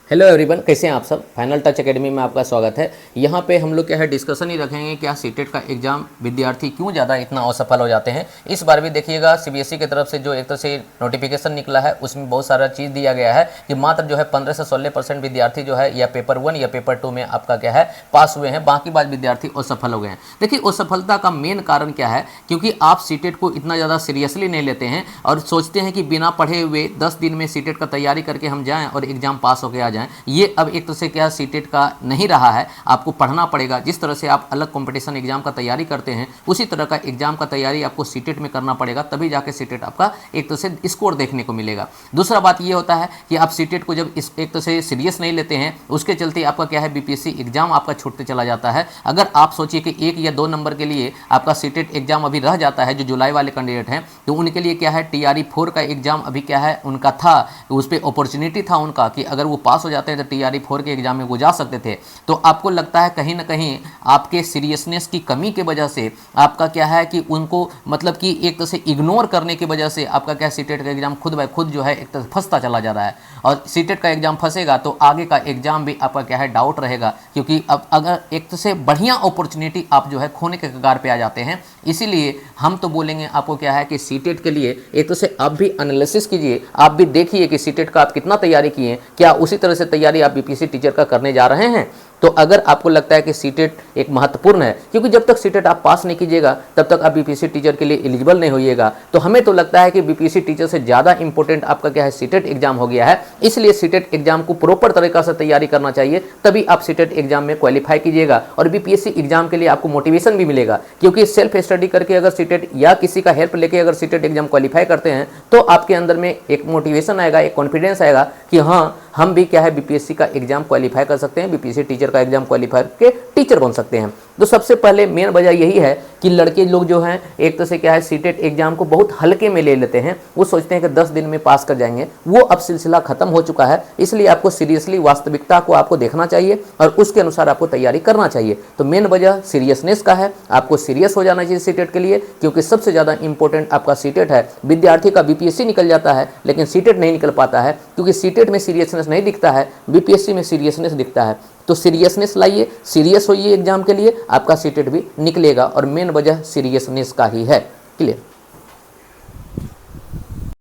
Hello everyone, कैसे हैं आप सब। फाइनल टच एकेडमी में आपका स्वागत है। यहाँ पे हम लोग क्या है डिस्कशन ही रखेंगे क्या सीटेट का एग्जाम विद्यार्थी क्यों ज़्यादा इतना असफल हो जाते हैं। इस बार भी देखिएगा सीबीएसई की तरफ से जो एक तरह से नोटिफिकेशन निकला है उसमें बहुत सारा चीज़ दिया गया है कि मात्र जो है 15 से 16% विद्यार्थी जो है या पेपर 1 या पेपर 2 में आपका क्या है पास हुए हैं, बाकी बाद विद्यार्थी असफल हो गए हैं। देखिए असफलता का मेन कारण क्या है, क्योंकि आप सीटेट को इतना ज़्यादा सीरियसली नहीं लेते हैं और सोचते हैं कि बिना पढ़े हुए 10 दिन में सीटेट का तैयारी करके हम जाएँ और एग्जाम पास होकर आ जाएं। ये अब एक तरह से क्या सीटेट का नहीं रहा है, आपको पढ़ना पड़ेगा। जिस तरह से आप अलग कंपटीशन एग्जाम का तैयारी करते हैं उसी तरह का एग्जाम का तैयारी आपको सीटेट में करना पड़ेगा, तभी जाके सीटेट आपका एक तरह से स्कोर देखने को मिलेगा। दूसरा बात ये होता है कि आप सीटेट को जब इस एक तरह से सीरियस नहीं लेते हैं उसके चलते आपका क्या है बीपीएससी एग्जाम आपका छूटते चला जाता है। अगर आप सोचिए कि 1 या 2 नंबर के लिए आपका सीटेट एग्जाम अभी रह जाता है, जो जुलाई वाले कैंडिडेट हैं तो उनके लिए क्या है टीआरई 4 का एग्जाम अभी क्या है उनका था, उस पर अपॉर्चुनिटी था उनका कि अगर वो पास हो जाते हैं तो टीआरई 4 के एग्जाम में वो जा सकते थे। तो आपको लगता है कहीं ना कहीं आपके सीरियसनेस की कमी की वजह से आपका क्या है कि उनको मतलब कि एक तरह से इग्नोर करने की वजह से आपका क्या सीटेट का एग्जाम खुद ब खुद जो है एक तरह फंसता चला जा रहा है। और सीटेट का एग्जाम फंसेगा तो आगे का एग्जाम भी आपका क्या है डाउट रहेगा, क्योंकि अब अगर एक तरह से बढ़िया अपॉर्चुनिटी आप जो है खोने के कगार पे आ जाते हैं। इसीलिए हम तो बोलेंगे आपको क्या है कि सीटेट के लिए एक तरह से आप भी एनालिसिस कीजिए, आप भी देखिए कि सीटेट का आप कितना तैयारी किए, क्या उसी तरह से तैयारी आप बीपीएससी टीचर का करने जा रहे हैं। तो अगर आपको लगता है कि सीटेट एक महत्वपूर्ण है, क्योंकि जब तक सीटेट आप पास नहीं कीजिएगा तब तक आप बीपीएससी टीचर के लिए एलिजिबल नहीं होइएगा, तो हमें तो लगता है कि बीपीएससी टीचर से ज़्यादा इंपॉर्टेंट आपका क्या है सीटेट एग्जाम हो गया है। इसलिए सीटेट एग्जाम को प्रॉपर तरीका से तैयारी करना चाहिए, तभी आप सीटेट एग्जाम में क्वालिफाई कीजिएगा और बीपीएससी एग्जाम के लिए आपको मोटिवेशन भी मिलेगा। क्योंकि सेल्फ स्टडी करके अगर सीटेट या किसी का हेल्प लेके अगर सीटेट एग्जाम क्वालिफाई करते हैं तो आपके अंदर में एक मोटिवेशन आएगा, एक कॉन्फिडेंस आएगा कि हाँ हम भी क्या है बीपीएससी का एग्जाम क्वालिफाई कर सकते हैं, बीपीएससी टीचर का एग्जाम क्वालिफाई के टीचर बन सकते हैं। तो सबसे पहले मेन वजह यही है कि लड़के लोग जो हैं एक तरह से क्या है सीटेट एग्जाम को बहुत हल्के में ले लेते हैं। वो सोचते हैं कि 10 दिन में पास कर जाएंगे, वो अब सिलसिला खत्म हो चुका है। इसलिए आपको सीरियसली वास्तविकता को आपको देखना चाहिए और उसके अनुसार आपको तैयारी करना चाहिए। तो मेन वजह सीरियसनेस का है, आपको सीरियस हो जाना चाहिए सीटेट के लिए, क्योंकि सबसे ज़्यादा इंपॉर्टेंट आपका सीटेट है। विद्यार्थी का बीपीएससी निकल जाता है लेकिन सीटेट नहीं निकल पाता है, क्योंकि सीटेट में सीरियसनेस नहीं दिखता है, बीपीएससी में सीरियसनेस दिखता है। तो सीरियसनेस लाइए, सीरियस होइए एग्जाम के लिए, आपका सीटेट भी निकलेगा और मेन वजह सीरियसनेस का ही है। क्लियर।